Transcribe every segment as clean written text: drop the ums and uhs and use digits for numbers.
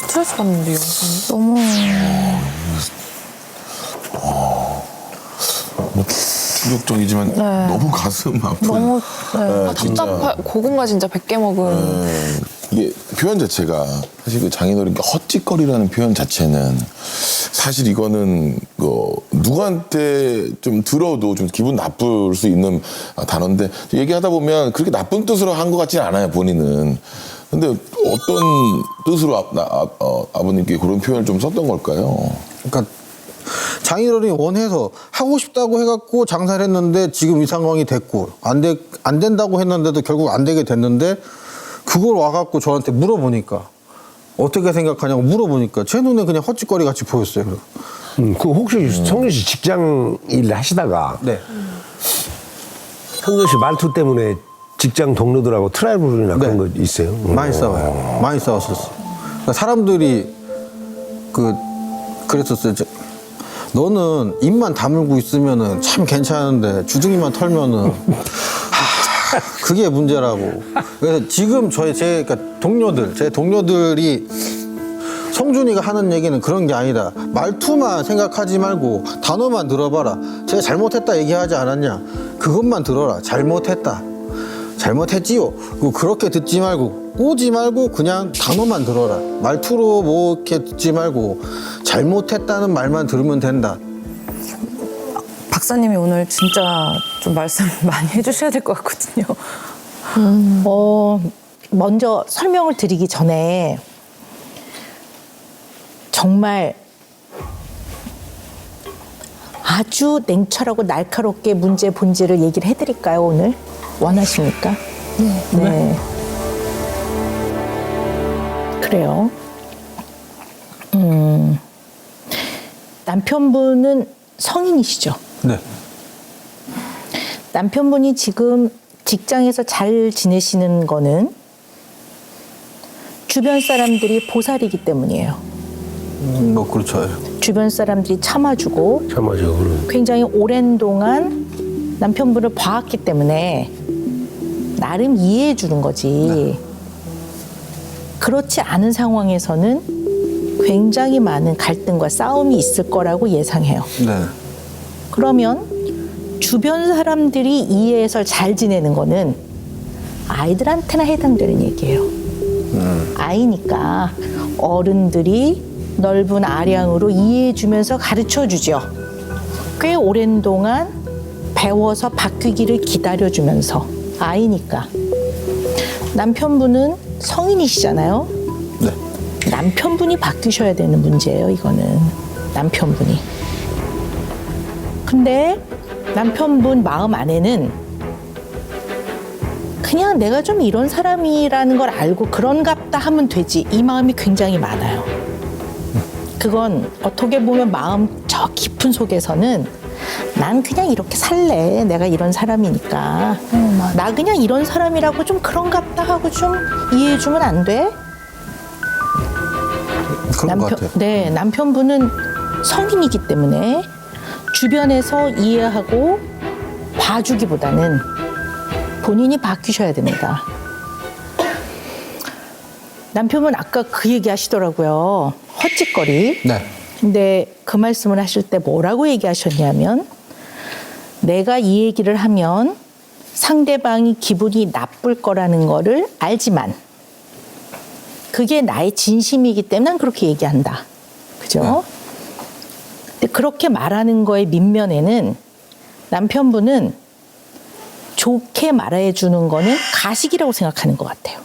스트레스 받는데요. 너무 뭐 충격적이지만 너무 가슴 아픈. 너무 진짜. 답답해. 고구마 진짜 100개 먹은. 이게 표현 자체가 사실 그 장인어른 헛짓거리라는 표현 자체는 사실 이거는 누구한테 좀 들어도 좀 기분 나쁠 수 있는 단어인데 얘기하다 보면 그렇게 나쁜 뜻으로 한 것 같지는 않아요, 본인은. 근데 어떤 뜻으로 아버님께 그런 표현을 좀 썼던 걸까요? 그러니까 장인어른이 원해서 하고 싶다고 해갖고 장사를 했는데 지금 이 상황이 됐고 안 된다고 했는데도 결국 안 되게 됐는데 그걸 와갖고 저한테 물어보니까 어떻게 생각하냐고 물어보니까 제 눈에 그냥 헛짓거리 같이 보였어요. 그 혹시 성준 씨 직장 일 하시다가 네. 성준 씨 말투 때문에 직장 동료들하고 트러블이나 그런 거 있어요? 많이 싸워요. 많이 싸웠었어. 그러니까 사람들이 그랬었어요. 너는 입만 다물고 있으면은 참 괜찮은데 주둥이만 털면은 그게 문제라고. 그래서 지금 제 동료들이 성준이가 하는 얘기는 그런 게 아니다. 말투만 생각하지 말고 단어만 들어봐라. 쟤 잘못했다 얘기하지 않았냐? 그것만 들어라. 잘못했다. 잘못했지요. 그렇게 듣지 말고 꼬지 말고 그냥 단어만 들어라. 말투로 뭐 이렇게 듣지 말고 잘못했다는 말만 들으면 된다. 박사님이 오늘 진짜 좀 말씀 많이 해주셔야 될 것 같거든요. 먼저 설명을 드리기 전에 정말 아주 냉철하고 날카롭게 문제 본질을 얘기를 해드릴까요, 오늘? 원하십니까? 네. 그래요. 남편분은 성인이시죠? 네. 남편분이 지금 직장에서 잘 지내시는 거는 주변 사람들이 보살이기 때문이에요. 뭐 그렇죠. 주변 사람들이 참아주고 참아줘. 굉장히 오랜 동안 남편분을 봐왔기 때문에 나름 이해해 주는 거지. 그렇지 않은 상황에서는 굉장히 많은 갈등과 싸움이 있을 거라고 예상해요. 네. 그러면 주변 사람들이 이해해서 잘 지내는 거는 아이들한테나 해당되는 얘기예요. 아이니까 어른들이 넓은 아량으로 이해해주면서 가르쳐주죠. 꽤 오랜 동안 배워서 바뀌기를 기다려주면서 아이니까. 남편분은 성인이시잖아요. 네. 남편분이 바뀌셔야 되는 문제예요, 이거는. 남편분이. 근데 남편분 마음 안에는 그냥 내가 좀 이런 사람이라는 걸 알고 그런갑다 하면 되지, 이 마음이 굉장히 많아요. 그건 어떻게 보면 마음 저 깊은 속에서는 난 그냥 이렇게 살래, 내가 이런 사람이니까. 나 그냥 이런 사람이라고 좀 그런갑다 하고 좀 이해해주면 안 돼? 그런 것 같아요. 네, 남편분은 성인이기 때문에 주변에서 이해하고 봐주기보다는 본인이 바뀌셔야 됩니다. 남편분 아까 그 얘기 하시더라고요. 헛짓거리. 네. 근데 그 말씀을 하실 때 뭐라고 얘기하셨냐면, 내가 이 얘기를 하면 상대방이 기분이 나쁠 거라는 거를 알지만 그게 나의 진심이기 때문에 난 그렇게 얘기한다. 그죠? 근데 그렇게 말하는 거의 밑면에는 남편분은 좋게 말해 주는 거는 가식이라고 생각하는 것 같아요.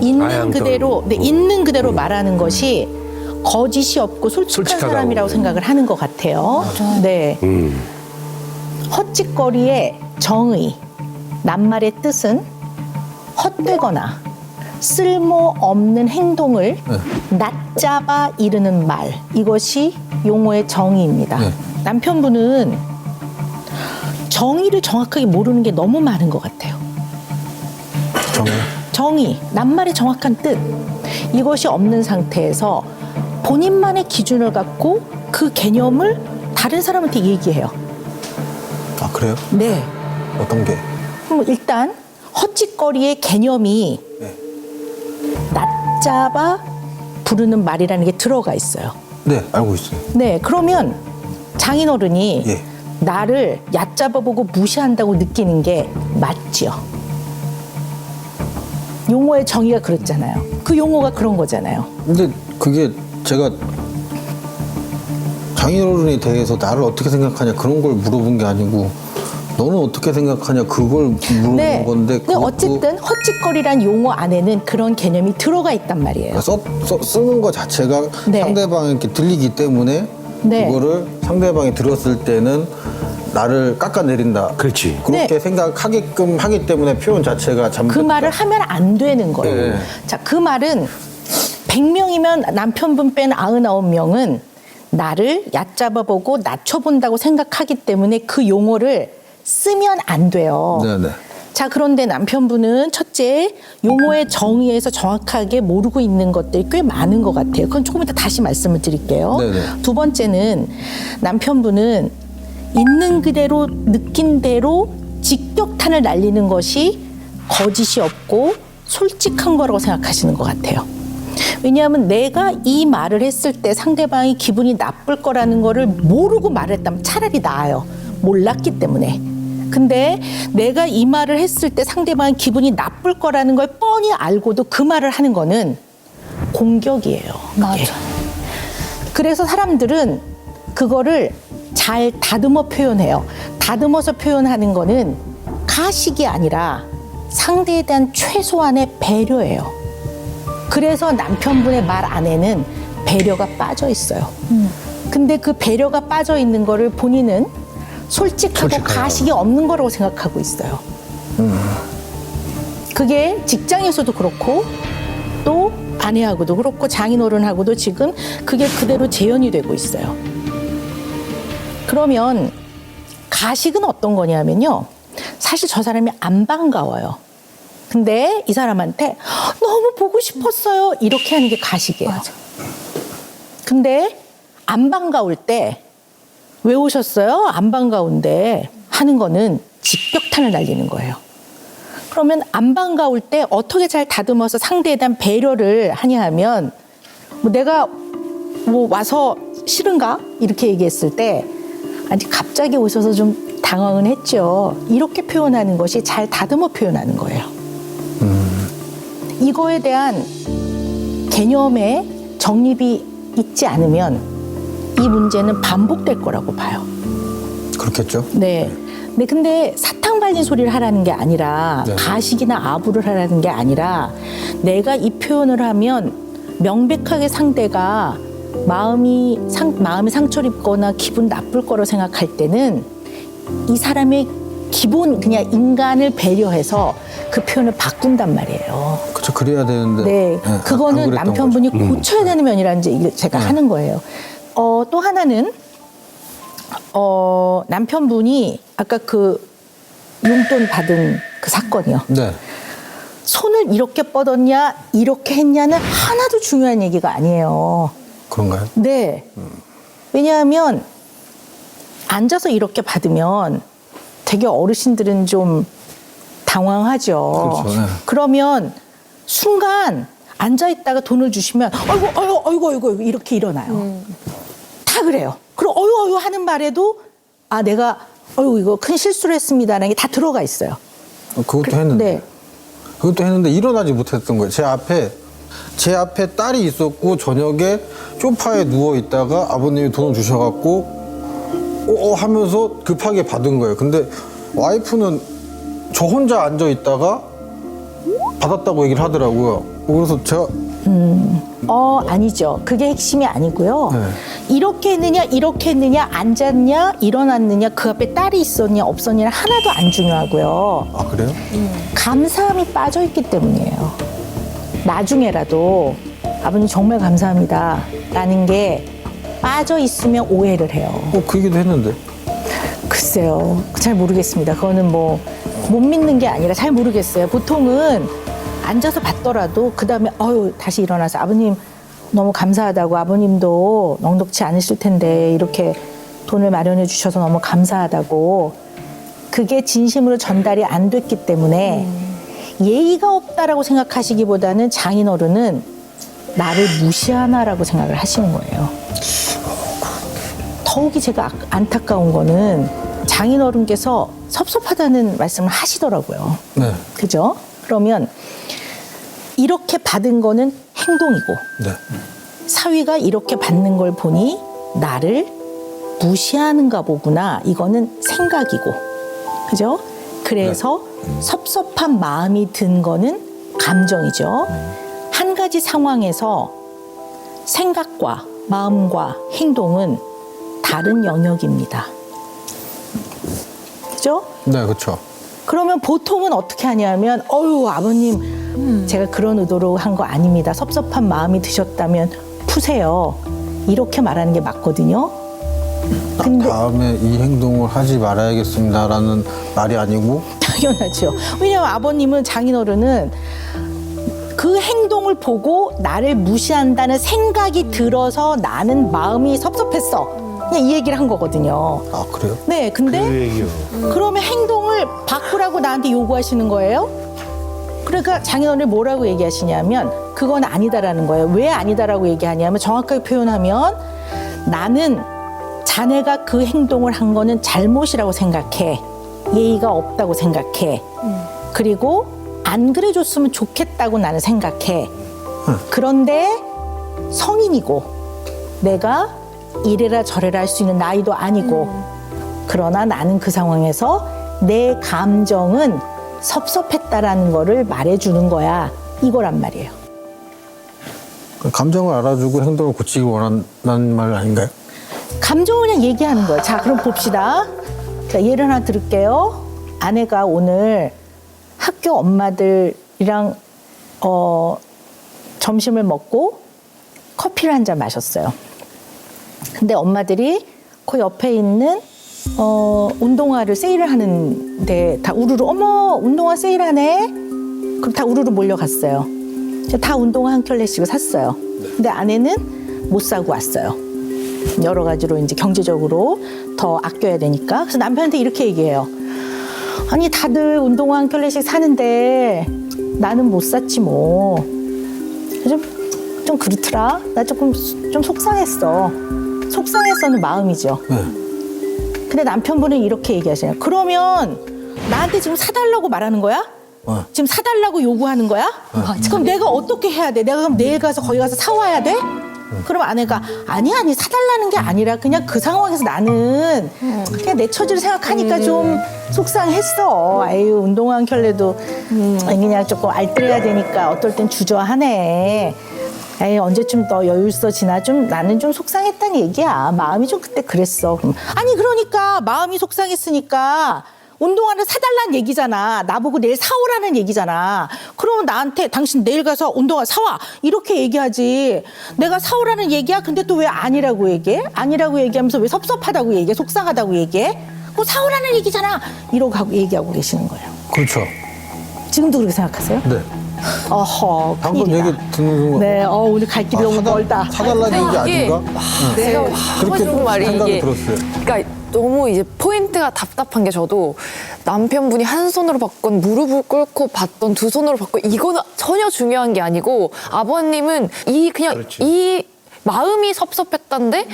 있는 그대로, 네, 있는 그대로 말하는 것이 거짓이 없고 솔직한 사람이라고 생각을 하는 것 같아요. 네. 헛짓거리의 정의, 낱말의 뜻은 헛되거나 쓸모없는 행동을 낮잡아 이르는 말, 이것이 용어의 정의입니다. 남편분은 정의를 정확하게 모르는 게 너무 많은 것 같아요. 정의, 낱말의 정확한 뜻, 이것이 없는 상태에서 본인만의 기준을 갖고 그 개념을 다른 사람한테 얘기해요. 아, 그래요? 네. 어떤 게? 그럼 일단 헛짓거리의 개념이 낮잡아 부르는 말이라는 게 들어가 있어요. 네, 알고 있어요. 네, 그러면 장인어른이 예. 나를 얕잡아보고 무시한다고 느끼는 게 맞지요. 용어의 정의가 그렇잖아요. 그 용어가 그런 거잖아요. 근데 그게 제가 장인어른에 대해서 나를 어떻게 생각하냐 그런 걸 물어본 게 아니고 너는 어떻게 생각하냐 그걸 물어본 네. 건데 근데 그것도 어쨌든 헛짓거리란 용어 안에는 그런 개념이 들어가 있단 말이에요. 쓰는 것 자체가 네. 상대방에게 들리기 때문에 네. 그거를 상대방이 들었을 때는 나를 깎아내린다. 그렇지. 그렇게 네. 생각하게끔 하기 때문에 표현 자체가 그 잘못됐다. 말을 하면 안 되는 거예요. 네. 자, 그 말은 100명이면 남편분 뺀 99명은 나를 얕잡아보고 낮춰본다고 생각하기 때문에 그 용어를 쓰면 안 돼요. 네네. 자, 그런데 남편분은 첫째, 용어의 정의에서 정확하게 모르고 있는 것들이 꽤 많은 것 같아요. 그건 조금 이따 다시 말씀을 드릴게요. 네네. 두 번째는 남편분은 있는 그대로 느낀 대로 직격탄을 날리는 것이 거짓이 없고 솔직한 거라고 생각하시는 것 같아요. 왜냐하면 내가 이 말을 했을 때 상대방이 기분이 나쁠 거라는 거를 모르고 말했다면 차라리 나아요. 몰랐기 때문에. 근데 내가 이 말을 했을 때 상대방이 기분이 나쁠 거라는 걸 뻔히 알고도 그 말을 하는 거는 공격이에요. 맞아. 그래서 사람들은 그거를 잘 다듬어 표현해요. 다듬어서 표현하는 거는 가식이 아니라 상대에 대한 최소한의 배려예요. 그래서 남편분의 말 안에는 배려가 빠져 있어요. 근데 그 배려가 빠져 있는 거를 본인은 솔직하고 가식이 없는 거라고 생각하고 있어요. 그게 직장에서도 그렇고 또 아내하고도 그렇고 장인어른하고도 지금 그게 그대로 재현이 되고 있어요. 그러면 가식은 어떤 거냐면요. 사실 저 사람이 안 반가워요. 근데 이 사람한테 너무 보고 싶었어요. 이렇게 하는 게 가식이에요. 맞아. 근데 안 반가울 때 왜 오셨어요? 안 반가운데 하는 거는 직격탄을 날리는 거예요. 그러면 안 반가울 때 어떻게 잘 다듬어서 상대에 대한 배려를 하냐 하면 뭐 내가 뭐 와서 싫은가? 이렇게 얘기했을 때 아니 갑자기 오셔서 좀 당황은 했죠. 이렇게 표현하는 것이 잘 다듬어 표현하는 거예요. 이거에 대한 개념의 정립이 있지 않으면 이 문제는 반복될 거라고 봐요. 그렇겠죠. 네. 네, 근데 사탕 발린 소리를 하라는 게 아니라 네. 가식이나 아부를 하라는 게 아니라 내가 이 표현을 하면 명백하게 상대가 마음이 상처를 입거나 기분 나쁠 거로 생각할 때는 이 사람의 기본 그냥 인간을 배려해서 그 표현을 바꾼단 말이에요. 그렇죠. 그래야 되는데. 네, 안 그거는 그랬던 남편분이 거죠. 고쳐야 되는 면이라는 얘기를 제가 하는 거예요. 또 하나는 남편분이 아까 그 용돈 받은 그 사건이요. 네. 손을 이렇게 뻗었냐, 이렇게 했냐는 하나도 중요한 얘기가 아니에요. 그런가요? 네. 왜냐하면 앉아서 이렇게 받으면 되게 어르신들은 좀 당황하죠. 그렇죠, 네. 그러면 순간 앉아 있다가 돈을 주시면 아이고 이렇게 일어나요. 다 그래요. 그리고 어이구 하는 말에도 아 내가 어이구 이거 큰 실수를 했습니다라는 게 다 들어가 있어요. 그것도 했는데. 네. 그것도 했는데 일어나지 못했던 거예요. 제 앞에 딸이 있었고 저녁에 소파에 누워 있다가 아버님이 돈을 주셔갖고 하면서 급하게 받은 거예요. 근데 와이프는 저 혼자 앉아 있다가 받았다고 얘기를 하더라고요. 그래서 제가 아니죠. 그게 핵심이 아니고요. 네. 이렇게 했느냐, 앉았냐, 일어났느냐, 그 앞에 딸이 있었냐, 없었냐 하나도 안 중요하고요. 아 그래요? 감사함이 빠져있기 때문이에요. 나중에라도 아버님 정말 감사합니다 라는 게 빠져있으면 오해를 해요. 그 얘기도 했는데. 글쎄요. 잘 모르겠습니다. 그거는 뭐 못 믿는 게 아니라 잘 모르겠어요. 보통은 앉아서 받더라도 그 다음에 다시 일어나서 아버님 너무 감사하다고 아버님도 넉넉치 않으실 텐데 이렇게 돈을 마련해 주셔서 너무 감사하다고 그게 진심으로 전달이 안 됐기 때문에 예의가 없다라고 생각하시기보다는 장인어른은 나를 무시하나라고 생각을 하시는 거예요. 더욱이 제가 안타까운 거는 장인어른께서 섭섭하다는 말씀을 하시더라고요. 네. 그죠? 그러면 이렇게 받은 거는 행동이고 네. 사위가 이렇게 받는 걸 보니 나를 무시하는가 보구나. 이거는 생각이고. 그죠? 그래서 섭섭한 마음이 든 거는 감정이죠. 한 가지 상황에서 생각과 마음과 행동은 다른 영역입니다. 그죠? 네, 그렇죠. 그러면 보통은 어떻게 하냐면 어유 아버님 제가 그런 의도로 한 거 아닙니다. 섭섭한 마음이 드셨다면 푸세요. 이렇게 말하는 게 맞거든요. 근데 다음에 이 행동을 하지 말아야겠습니다라는 말이 아니고 당연하죠. 왜냐하면 아버님은 장인어른은 그 행동을 보고 나를 무시한다는 생각이 들어서 나는 마음이 섭섭했어. 그냥 이 얘기를 한 거거든요. 아 그래요? 네, 근데 그러면 행동을 바꾸라고 나한테 요구하시는 거예요? 그러니까 장인어른이 뭐라고 얘기하시냐면 그건 아니다라는 거예요. 왜 아니다라고 얘기하냐면 정확하게 표현하면 나는 자네가 그 행동을 한 거는 잘못이라고 생각해. 예의가 없다고 생각해. 그리고 안 그래줬으면 좋겠다고 나는 생각해. 그런데 성인이고 내가 이래라 저래라 할 수 있는 나이도 아니고 그러나 나는 그 상황에서 내 감정은 섭섭했다라는 거를 말해주는 거야. 이거란 말이에요. 감정을 알아주고 행동을 고치기 원한다는 말 아닌가요? 감정을 그냥 얘기하는 거예요. 자, 그럼 봅시다. 자, 예를 하나 들을게요. 아내가 오늘 학교 엄마들이랑 점심을 먹고 커피를 한 잔 마셨어요. 근데 엄마들이 그 옆에 있는 운동화를 세일을 하는데 다 우르르 어머 운동화 세일하네. 그럼 다 우르르 몰려갔어요. 다 운동화 한 켤레씩을 샀어요. 근데 아내는 못 사고 왔어요. 여러 가지로 이제 경제적으로 더 아껴야 되니까. 그래서 남편한테 이렇게 얘기해요. 아니 다들 운동화 한 켤레씩 사는데 나는 못 샀지 뭐. 좀 그렇더라. 나 조금 좀 속상했어. 속상했어는 마음이죠. 네. 근데 남편분은 이렇게 얘기하시네요. 그러면 나한테 지금 사달라고 말하는 거야? 지금 사달라고 요구하는 거야? 그럼 내가 어떻게 해야 돼? 내가 그럼 내일 가서 거기 가서 사와야 돼? 그럼 아내가 아니 사달라는 게 아니라 그냥 그 상황에서 나는 그냥 내 처지를 생각하니까 좀 속상했어. 아유 운동화 한 켤레도 그냥 조금 알뜰해야 되니까 어떨 땐 주저하네. 에이 언제쯤 더 여유 있어지나 좀 나는 좀 속상했다는 얘기야. 마음이 좀 그때 그랬어. 아니 그러니까 마음이 속상했으니까 운동화를 사달라는 얘기잖아. 나보고 내일 사오라는 얘기잖아. 그러면 나한테 당신 내일 가서 운동화 사와 이렇게 얘기하지. 내가 사오라는 얘기야. 근데 또 왜 아니라고 얘기해? 아니라고 얘기하면서 왜 섭섭하다고 얘기해? 속상하다고 얘기해? 그거 사오라는 얘기잖아. 이러고 얘기하고 계시는 거예요. 그렇죠. 지금도 그렇게 생각하세요? 네. 어허 방금 큰일이다. 얘기 듣는 순간 네, 오늘 갈 길이 너무 멀다. 사달라는 얘기 아닌가? 내가 그렇게 하고 싶은 말이 생각이 이게 들었어요. 그러니까 너무 이제 포인트가 답답한 게 저도 남편분이 한 손으로 받건 무릎을 꿇고 받던 두 손으로 받건 이거는 전혀 중요한 게 아니고 아버님은 이 마음이 섭섭했단데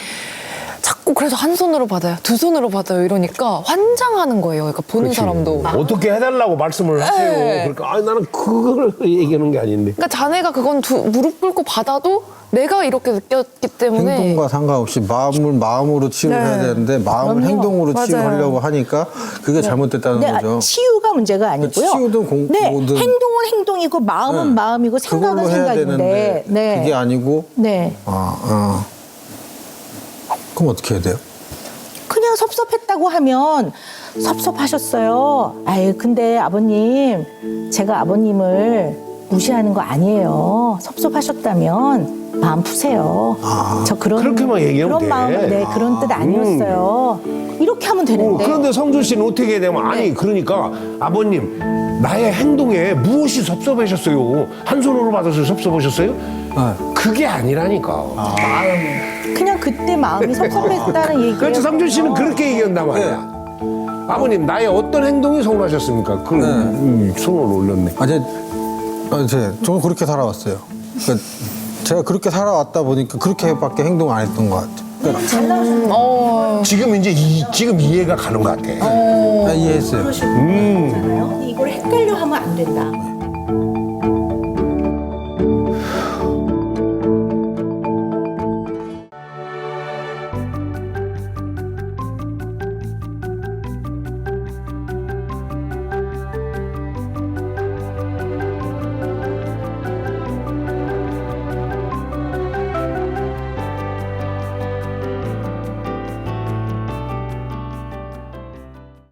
자꾸 그래서 한 손으로 받아요, 두 손으로 받아요 이러니까 환장하는 거예요. 그러니까 보는 사람도. 어떻게 해달라고 말씀을 하세요. 네. 그러니까 나는 그걸 얘기하는 게 아닌데. 그러니까 자네가 그건 무릎 꿇고 받아도 내가 이렇게 느꼈기 때문에 행동과 상관없이 마음으로 치유를 해야 되는데 마음을 그럼요. 행동으로 맞아요. 치유하려고 하니까 그게 잘못됐다는 네, 거죠. 치유가 문제가 아니고요. 치유든 네, 뭐든. 행동은 행동이고 마음은 네. 마음이고 생각은 그걸로 해야 생각인데. 되는데 네. 그게 아니고 네. 그럼 어떻게 해야 돼요? 그냥 섭섭했다고 하면 섭섭하셨어요. 아유, 근데 아버님, 제가 아버님을 무시하는 거 아니에요. 섭섭하셨다면 마음 푸세요. 저 그렇게만 얘기하면 그런 돼. 마음, 네, 그런 뜻 아니었어요. 이렇게 하면 되는데. 그런데 성준 씨는 어떻게 해야 되면 아니 그러니까 아버님 나의 행동에 무엇이 섭섭하셨어요? 한 손으로 받아서 섭섭하셨어요? 그게 아니라니까. 그냥 그때 마음이 섭섭했다는 얘기예요. 그렇죠. 성준 씨는 그렇게 얘기한단 말이야. 아버님 나의 어떤 행동이 서운하셨습니까? 손을 올렸네. 저는 그렇게 살아왔어요. 그러니까 제가 그렇게 살아왔다 보니까 그렇게밖에 행동 안 했던 것 같아요. 그러니까 지금 이제 지금 이해가 가는 것 같아. 다 이해했어요. 거잖아요. 이걸 헷갈려 하면 안 된다.